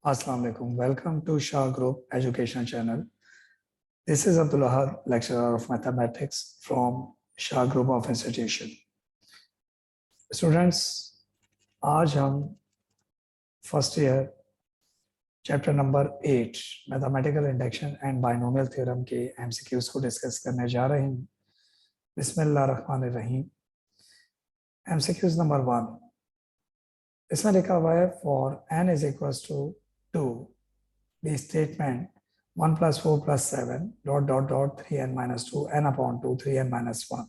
Assalamu alaikum. Welcome to Shah Group Education Channel. This is Abdul Ahad, lecturer of mathematics from Shah Group of Institution. Students, आज हम first year chapter number 8 mathematical induction and binomial theorem के MCQs को discuss करने जा रहे हैं। बिस्मिल्लाहिर्रहमानिर्रहीम। MCQs number 1, इसमें लिखा हुआ है for n is equals to 2 the statement 1 plus 4 plus 7 dot dot dot 3n minus 2 n upon 2 3n minus 1।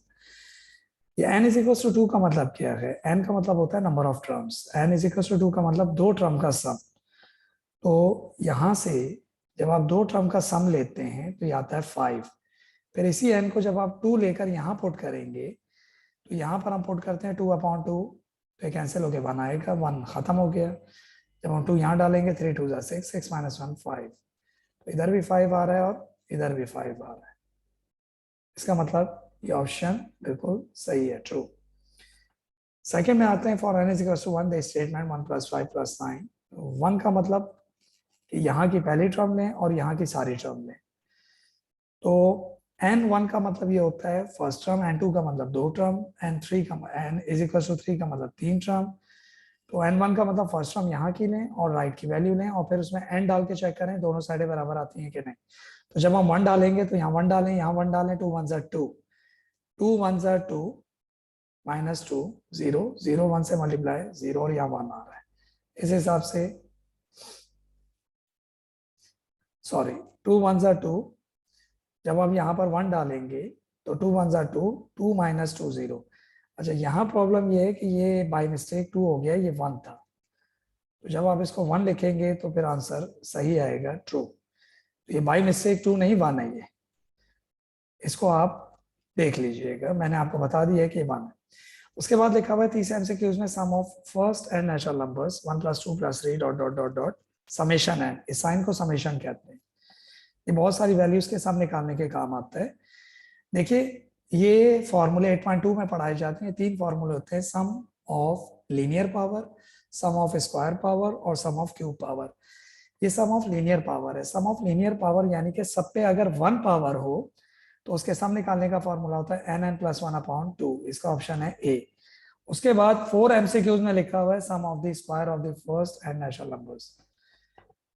ये n is equals to 2 का मतलब क्या है? n का मतलब होता है number of terms. n is equals to 2 का मतलब दो टर्म का सम। तो यहाँ से जब आप दो टर्म का सम लेते हैं तो ये आता है 5। फिर इसी n को जब आप 2 लेकर यहाँ पुट करेंगे तो यहाँ पर हम पुट करते हैं 2 अपॉन 2, तो कैंसिल हो गया, 1 आएगा, 1 खत्म हो गया। जब हम 2 यहाँ डालेंगे 3 2 6, 6 minus 1 5, तो इधर भी 5 आ रहा है और इधर भी 5 आ रहा है। इसका मतलब ये ऑप्शन बिल्कुल सही है, ट्रू। सेकंड में आते हैं for n is equals to 1 the statement 1 plus 5 plus 9। 1 का मतलब कि यहाँ की पहली टर्म लें और यहाँ की सारी टर्म लें। तो n1 का मतलब ये होता है फर्स्ट टर्म, n2 का मतलब दो टर्म, n3 का n इज इक्वल्स टू 3 का मतलब तीन टर्म। तो n1 का मतलब फर्स्ट टर्म यहाँ की लें और राइट की वैल्यू लें और फिर उसमें n डाल के चेक करें दोनों साइडें बराबर आती हैं कि नहीं। तो जब हम 1 डालेंगे तो यहाँ 1 डालें, यहाँ 1 डालें, 2 1 2, 2 1 2 माइनस 2 0 0 1 से मल्टीप्लाई 0 और यहाँ 1 आ रहा है। इस हिसाब से सॉरी 2 1 2, जब आप यहाँ पर 1 डालेंगे तो 2 1 2, 2 माइनस 2 0। अच्छा, यहाँ प्रॉब्लम ये है कि ये बाय मिस्टेक 2 हो गया, ये 1 था। तो जब आप इसको 1 लिखेंगे तो फिर आंसर सही आएगा, ट्रू। तो ये बाय मिस्टेक 2 नहीं 1 है, ये इसको आप देख लीजिएगा, मैंने आपको बता दिया कि 1 है। उसके बाद लिखा हुआ है तीसरे एमसीक्यूज में sum of first n natural numbers 1 + 2 + 3 dot dot dot dot summation है। इस साइन को समेशन कहते हैं। ये बहुत सारी वैल्यूज के सम निकालने के काम आता है। देखिए, ये फॉर्मूले 8.2 में पढ़ाए जाते हैं। 3 फॉर्मूले होते हैं, sum of linear power, sum of square power और सम ऑफ क्यूब पावर। ये सम ऑफ लीनियर पावर है। सम ऑफ लीनियर पावर यानी कि सब पे अगर 1 पावर हो तो उसके सम निकालने का फॉर्मूला होता है n n + 1/2। इसका ऑप्शन है ए। उसके बाद 4 एमसीक्यूज में लिखा हुआ है sum of the square of the first n natural numbers,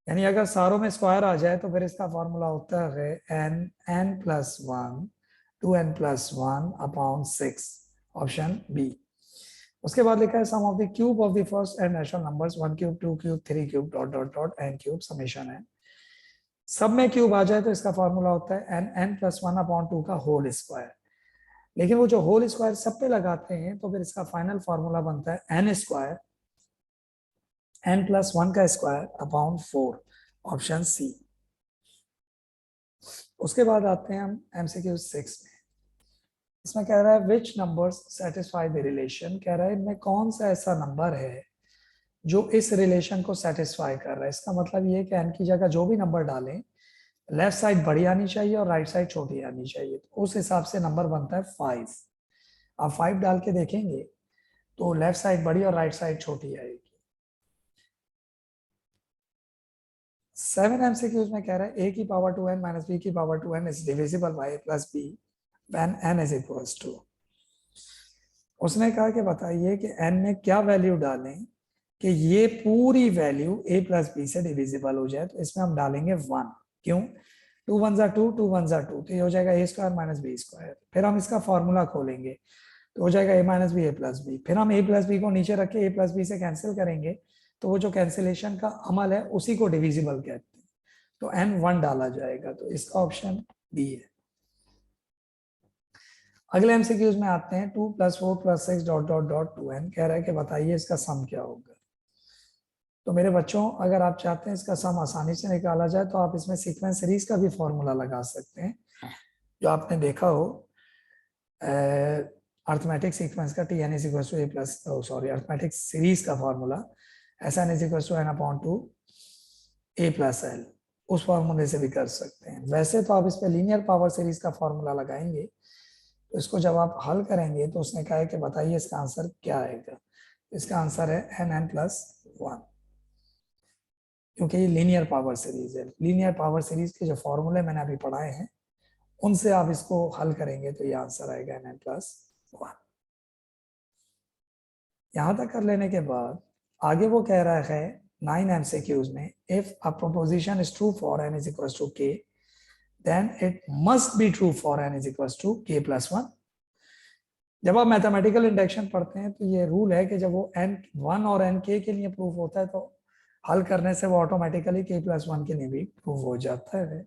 यानी अगर सारों में स्क्वायर आ जाए तो फिर इसका फॉर्मूला होता है n n + 1 2n + 1/6, option B. उसके बाद लिखा है sum of the cube of the first n natural numbers 1 cube 2 cube 3 cube dot dot dot n cube summation है। सब में क्यूब आ जाए तो इसका फॉर्मूला होता है n n + 1/2 का होल स्क्वायर। लेकिन वो जो होल स्क्वायर सब पे लगाते हैं तो फिर इसका फाइनल फॉर्मूला बनता है n स्क्वायर n + 1 का स्क्वायर/4, ऑप्शन सी। उसके बाद आते हैं हम एमसीक्यू 6 में। इसमें कह रहा है विच नंबर्स सेटिस्फाई द रिलेशन। कह रहा है इनमें कौन सा ऐसा नंबर है जो इस रिलेशन को सेटिस्फाई कर रहा है। इसका मतलब ये कि n की जगह जो भी नंबर डालें, लेफ्ट साइड बड़ी आनी चाहिए और राइट साइड छोटी आनी चाहिए। तो उस हिसाब से नंबर बनता है 5। आप 5 डाल के देखेंगे तो लेफ्ट साइड बड़ी और राइट साइड छोटी आएगी। 7 एमसीक्यूज में कह रहा है a की पावर 2n माइनस b की power 2n is divisible by a plus b when n is equals to. उसने कहा कि बताइए कि n में क्या वैल्यू डालें कि ये पूरी वैल्यू a प्लस बी से डिविजिबल हो जाए। तो इसमें हम डालेंगे 1। क्यों? 2 1 2, 2 1 2, तो ये हो जाएगा a² माइनस b²। फिर हम इसका फॉर्मूला खोलेंगे तो हो जाएगा a minus B a plus B. फिर हम a प्लस बी को नीचे रख के a प्लस बी से कैंसिल करेंगे तो वो जो कैंसिलेशन का अमल है उसी को डिविजिबल कहते हैं। तो n 1 डाला जाएगा। तो इसका ऑप्शन बी है। अगले एमसीक्यूज में आते हैं 2 + 4 + 6 डॉट डॉट डॉट 2n। कह रहा है कि बताइए इसका सम क्या होगा। तो मेरे बच्चों, अगर आप चाहते हैं इसका सम आसानी से निकाला जाए तो आप इसमें सीक्वेंस सीरीज का भी फॉर्मूला लगा सकते हैं, जो आपने देखा हो अर्थमेटिक सीक्वेंस का tn = a+, sorry arithmetic series का फॉर्मूला sn = n/2 a+l, उस फॉर्मूले से भी कर सकते हैं। वैसे तो आप इस पे लीनियर पावर सीरीज का फॉर्मूला लगाएंगे, तो इसको जब आप हल करेंगे तो उसने कहा है कि बताइए इसका आंसर क्या आएगा। इसका आंसर है n n + 1। क्योंकि ये लीनियर पावर सीरीज है। लीनियर पावर सीरीज के जो फॉर्मूले मैंने अभी पढ़ाए हैं उनसे आप इसको हल करेंगे तो ये आंसर आएगा n+1। यहां तक कर लेने के बाद आगे वो कह रहा है 9 MCQs में, if a proposition is true for n is equal to k then it must be true for n is equal to k+1। जब आप मैथमेटिकल इंडक्शन पढ़ते हैं तो ये रूल है कि जब वो n1 और nk के लिए प्रूफ होता है तो हल करने से वो ऑटोमेटिकली k+1 के लिए भी प्रूफ हो जाता है।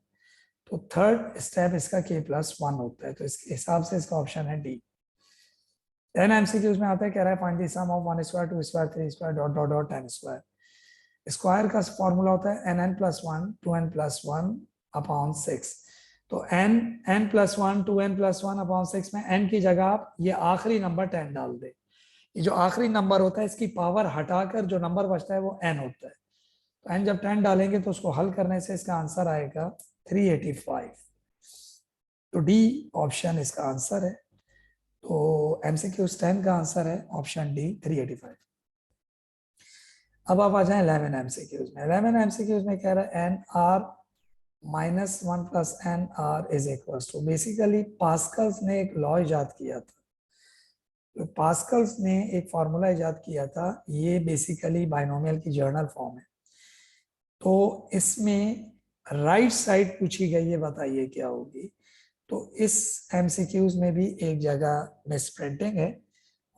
तो थर्ड स्टेप इसका k+1 होता है, तो इसके हिसाब से इसका ऑप्शन है डी। 10 MCQs में आता है, कह रहा है find the sum of 1 square 2 square 3 square dot dot dot 10 square. Square का फॉर्मूला होता है nn+1 2n+1 अपॉन 6। तो n+1 2n+1 अपॉन 6 में n की जगह आप ये आखिरी नंबर 10 डाल दे। ये जो आखिरी नंबर होता है इसकी पावर हटाकर जो नंबर बचता है वो n होता है। तो n जब 10 डालेंगे तो उसको हल करने से इसका आंसर आएगा 385। तो डी ऑप्शन इसका आंसर है। तो MCQs 10 का आंसर है ऑप्शन डी 385। अब आप आ जाए 11 MCQs में। 11 MCQs में कह रहा है nr-1 + nr is equal to, basically Pascal's ने एक लॉ इजाद किया था। तो पास्कल्स ने एक फॉर्मूला इजाद किया था, ये बेसिकली बाइनोमियल की जर्नल फॉर्म है। तो इसमें राइट साइड पूछी गई है, बताइए क्या होगी। तो इस MCQs में भी एक जगह मिसप्रिंटिंग है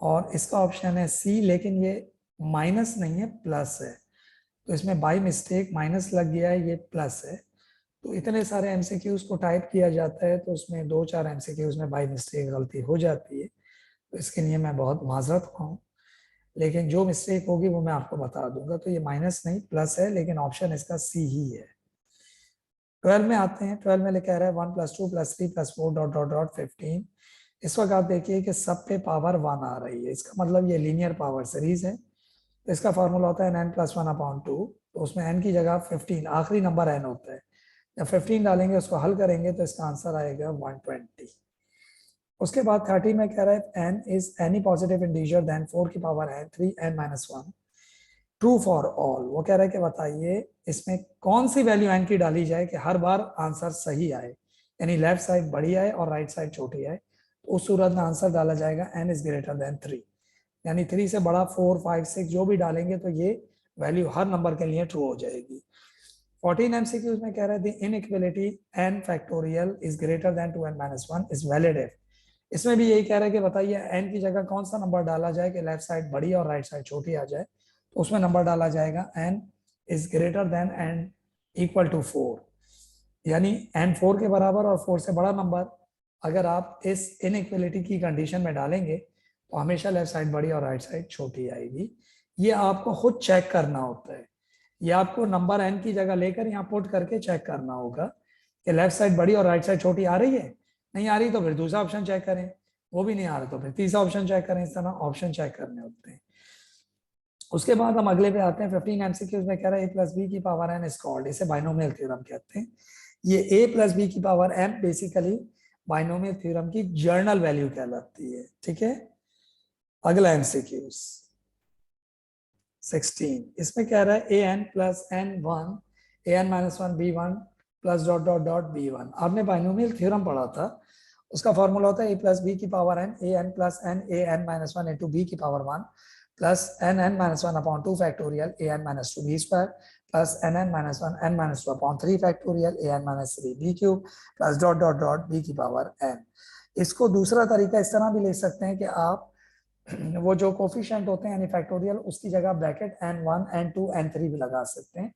और इसका ऑप्शन है सी, लेकिन ये माइनस नहीं है प्लस है। तो इसमें बाय मिस्टेक माइनस लग गया है, ये प्लस है। तो इतने सारे MCQs को टाइप किया जाता है तो उसमें 2-4 MCQs में बाय मिस्टेक गलती हो जाती है, तो इसके लिए मैं बहुत माजरत हूँ, लेकिन जो मिस्टेक होगी वो मैं आपको बता दूंगा। तो ये माइनस नहीं प्लस है, लेकिन ऑप्शन इसका सी ही है। 12 में आते हैं। 12 में कह रहा है 1 + 2 + 3 + 4 डॉट डॉट डॉट 15। इस वक्त आप देखिए कि सब पे पावर 1 आ रही है, इसका मतलब ये लीनियर पावर सीरीज है। तो इसका फॉर्मूला होता है n+1/2। तो उसमें n की जगह 15, आखिरी नंबर n होता है। जब 15 डालेंगे उसको हल करेंगे तो इसका आंसर आएगा 120। उसके बाद 30 में कह रहा है n is any positive integer then 4n 3n-1 true for all. वो कह रहा है कि बताइए इसमें कौन सी वैल्यू n की डाली जाए कि हर बार आंसर सही आए, यानी लेफ्ट साइड बड़ी आए और राइट साइड छोटी आए। तो उस सूरत में आंसर डाला जाएगा n इज ग्रेटर देन 3, यानी 3 से बड़ा 4, 5, 6 जो भी डालेंगे तो ये वैल्यू हर नंबर के लिए ट्रू हो जाएगी। 14 MCQs में कह रहा है the inequality n factorial is greater then 2n-1 is valid if. इसमें भी यही कह रहा है कि बताइए n की जगह कौन सा नंबर डाला जाए कि लेफ्ट साइड बड़ी और राइट साइड छोटी आ जाए। तो उसमें नंबर डाला जाएगा n is greater than and equal to 4, यानी n 4 के बराबर और 4 से बड़ा नंबर अगर आप इस इनइक्वालिटी की कंडीशन में डालेंगे तो हमेशा लेफ्ट साइड बड़ी और राइट साइड छोटी आएगी। ये आपको खुद चेक करना होता है, ये आपको नंबर n की जगह लेकर यहाँ पुट करके चेक करना होगा कि लेफ्ट साइड बड़ी और राइट साइड छोटी आ रही है। नहीं आ रही तो फिर दूसरा ऑप्शन चेक करें, वो भी नहीं आ रहा तो फिर तीसरा ऑप्शन चेक करें। इस तरह ऑप्शन चेक करने होते हैं। उसके बाद हम अगले पे आते हैं। 15 MCQs में कह रहा है a + b की पावर n इज कॉल्ड, इसे बाइनोमियल थ्योरम कहते हैं। ये a + b की power n basically binomial theorem की जर्नल वैल्यू कहलाती है। ठीक है, अगला MCQs 16, इसमें कह रहा है an + n1 an-1 b1 plus dot dot dot b1। आपने बाइनोमियल थ्योरम पढ़ा था, उसका फॉर्मूला होता है a + b की power n an + n an-1 into b की power 1 plus nn-1/2 factorial an-2 b square plus nn-1 n-2/3 factorial an-3 b cube plus dot dot dot b की power n। इसको दूसरा तरीका इस तरह भी ले सकते हैं कि आप वो जो कोफिशिएंट होते हैं यानी फैक्टोरियल, उसकी जगह ब्रैकेट n1 n2 n3 भी लगा सकते हैं।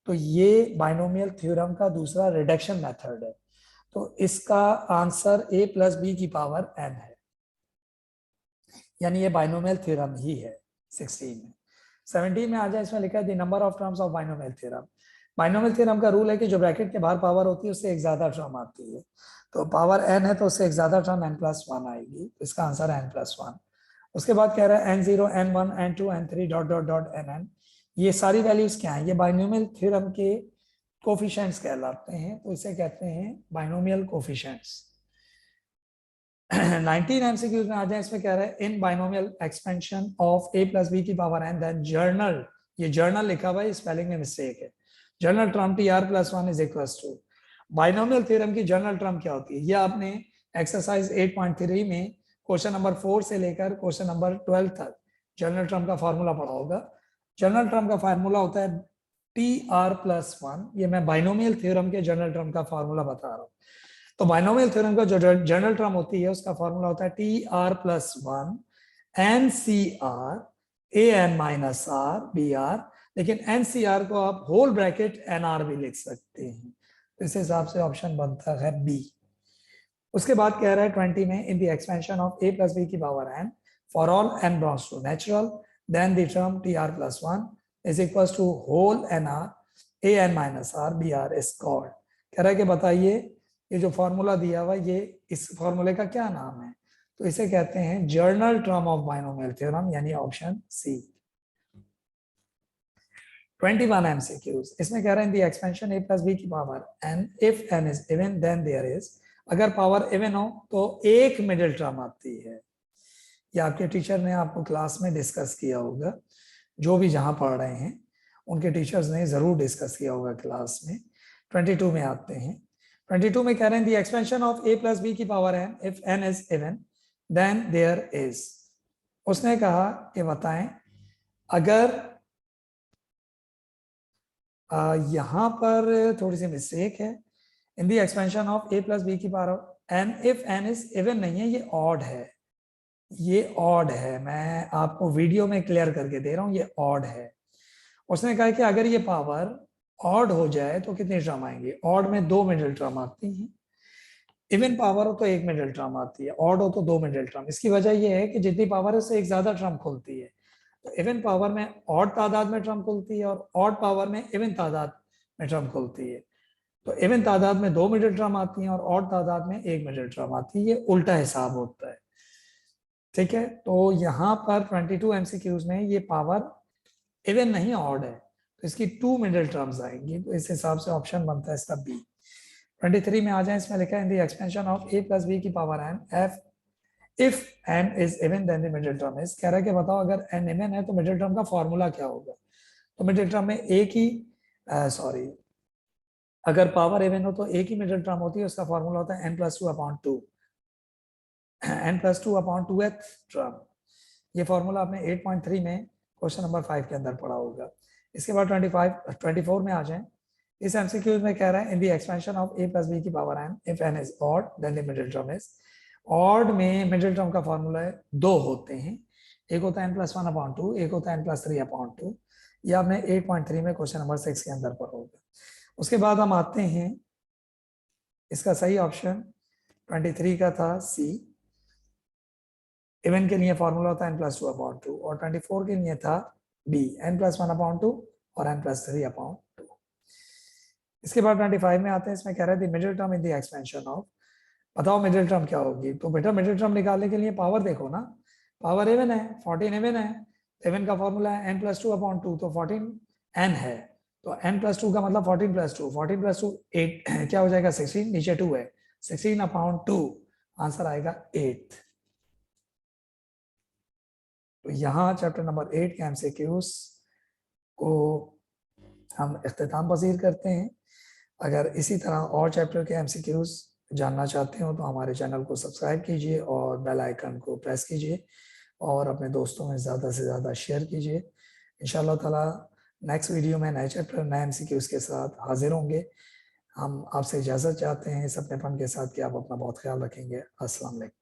तो ये बाइनोमियल थ्योरम का दूसरा रिडक्शन मेथड है। तो इसका आंसर a + b की पावर n है, यानी ये बाइनोमियल थ्योरम ही है 16 में। 17 में आ जाए, इसमें लिखा है the number of terms of binomial theorem. Binomial theorem का रूल है कि जो ब्रैकेट के बाहर पावर होती है उससे एक ज्यादा टर्म आती है। तो पावर n है तो उससे एक ज्यादा टर्म n+1 आएगी, इसका आंसर है n+1। उसके बाद कह रहा है n0 n1 n2 n3 dot dot dot nn। ये सारी वैल्यूज क्या है, ये बाइनोमियल थ्योरम के कोफिशिएंट्स कहलाते हैं, तो इसे कहते हैं बाइनोमियल कोफिशिएंट्स। 19 MCQs में आ जाए, इसमें कह रहा है in binomial expansion of a + b की पावर n देन जर्नल। ये जर्नल लिखा हुआ है, स्पेलिंग में मिस्टेक है। General term t are plus one is equal to, binomial theorem की जनरल टर्म क्या होती है, ये आपने एक्सरसाइज 8.3 में क्वेश्चन नंबर 4 से लेकर क्वेश्चन नंबर 12 तक जनरल टर्म का फार्मूला पढ़ा होगा। जनरल टर्म का फार्मूला होता है टी आर प्लस वन, ये मैं बाइनोमियल थ्योरम के जनरल टर्म का फार्मूला बता रहा हूँ। तो बाइनोमियल थ्योरम का जो जनरल टर्म होती है उसका फार्मूला होता है T are plus one N C R A N minus R B R, लेकिन एन सी आर को आप होल ब्रैकेट एन आर भी लिख सकते हैं। तो इस हिसाब से ऑप्शन बनता है बी। उसके बाद कह रहा है 20 में in the expansion of a plus B की power n for all n belongs to natural then the term t are plus one is equal to whole n r A N minus R B r is called. कह रहा है कि बताइए ये जो formula दिया हुआ ये इस फॉर्मूले का क्या नाम है, तो इसे कहते हैं journal term of binomial theorem, यानी ऑप्शन सी। 21 MCQs, इसमें कह रहे हैं the expansion a plus B की power n if n is even then there is, अगर पावर इवन हो तो एक मिडिल टर्म आती है। ये आपके टीचर ने आपको क्लास में डिस्कस किया होगा, जो भी जहां पढ़ रहे हैं उनके टीचर्स ने जरूर डिस्कस किया होगा क्लास में। 22 में आते हैं, 22 में कह रहे हैं the expansion of a plus B की power n if n is even then there is। उसने कहा कि बताएं अगर यहां पर थोड़ी सी मिस्टेक है, in the expansion of a plus B की power n if n is even नहीं है, ये ऑड है, ये ऑड है, मैं आपको वीडियो में क्लियर करके दे रहा हूं, ये ऑड है। उसने कहा कि अगर ये पावर ऑड हो जाए तो कितने टर्म आएंगे, ऑड में 2 मिडिल टर्म आती हैं, इवन पावर हो तो 1 मिडिल टर्म आती है, ऑड हो तो 2 मिडिल टर्म। इसकी वजह यह है कि जितनी पावर है उससे एक ज्यादा टर्म खुलती है, तो इवन पावर में ऑड तादाद में टर्म खुलती है और ऑड पावर में इवन तादाद में टर्म खुलती है। तो इवन तादाद में 2 मिडिल टर्म आती हैं और ऑड तादाद में 1 मिडिल टर्म आती है, ये उल्टा हिसाब होता है। ठीक है, तो यहाँ पर 22 MCQs में ये पावर इवन नहीं ऑड है, तो इसकी 2 मिडिल टर्म्स आएंगी, तो इस हिसाब से ऑप्शन बनता है इसका बी। 23 में आ जाए, इसमें लिखा है in the expansion of a plus B की power n f if n is even then the middle term is, कह रहा है कि बताओ अगर n even है तो मिडिल टर्म का फॉर्मूला क्या होगा। तो मिडिल टर्म में एक ही अगर पावर इवन हो तो एक ही मिडिल टर्म होती है, उसका फॉर्मूला होता है n plus two upon to, n plus two upon two th term. ये फॉर्मूला आपने 8.3 में क्वेश्चन नंबर 5 के अंदर पढ़ा होगा। इसके बाद 24 में आ जाए, इस MCQ में कह रहा है in the expansion of a plus B की power n if n is odd then the middle term is, odd में मिडिल टर्म का फॉर्मूला है 2 होते हैं, एक होता है n plus one upon to, एक होता है n plus three upon to. ये आपने 8.3 में क्वेश्चन नंबर 6 के अंदर पढ़ा होगा। उसके बाद हम आते हैं, इसका सही ऑप्शन 23 का था सी, इवन के लिए फॉर्मूला होता है n plus two upon two, और 24 के लिए था B n plus one upon two और n plus three upon two. इसके बाद 25 में आते हैं, इसमें कह रहे थे middle term in the expansion of, बताओ मिडिल टर्म क्या होगी। तो बेटा मिडिल टर्म निकालने के लिए पावर देखो ना, पावर इवन है, 14 इवन है, इवन का फॉर्मूला है n plus two upon to, तो 14 n है, तो n प्लस टू का मतलब 14 प्लस टू, 14 प्लस टू 8 क्या हो जाएगा 16, नीचे 2 है, 16 अपॉन 2 आंसर आएगा 8। तो यहाँ चैप्टर नंबर 8 के MCQs को हम इख्तिताम पसीर करते हैं। अगर इसी तरह और चैप्टर के MCQs जानना चाहते हो तो हमारे चैनल को सब्सक्राइब कीजिए और बेल आइकन को प्रेस कीजिए और अपने दोस्तों में ज़्यादा से ज़्यादा शेयर कीजिए। इंशाल्लाह ताला नेक्स्ट वीडियो में नए चैप्टर नए MCQs के साथ हाजिर होंगे। हम आपसे इजाज़त चाहते हैं इस अपनेपन के साथ कि आप अपना बहुत ख्याल रखेंगे। अस्सलाम वालेकुम।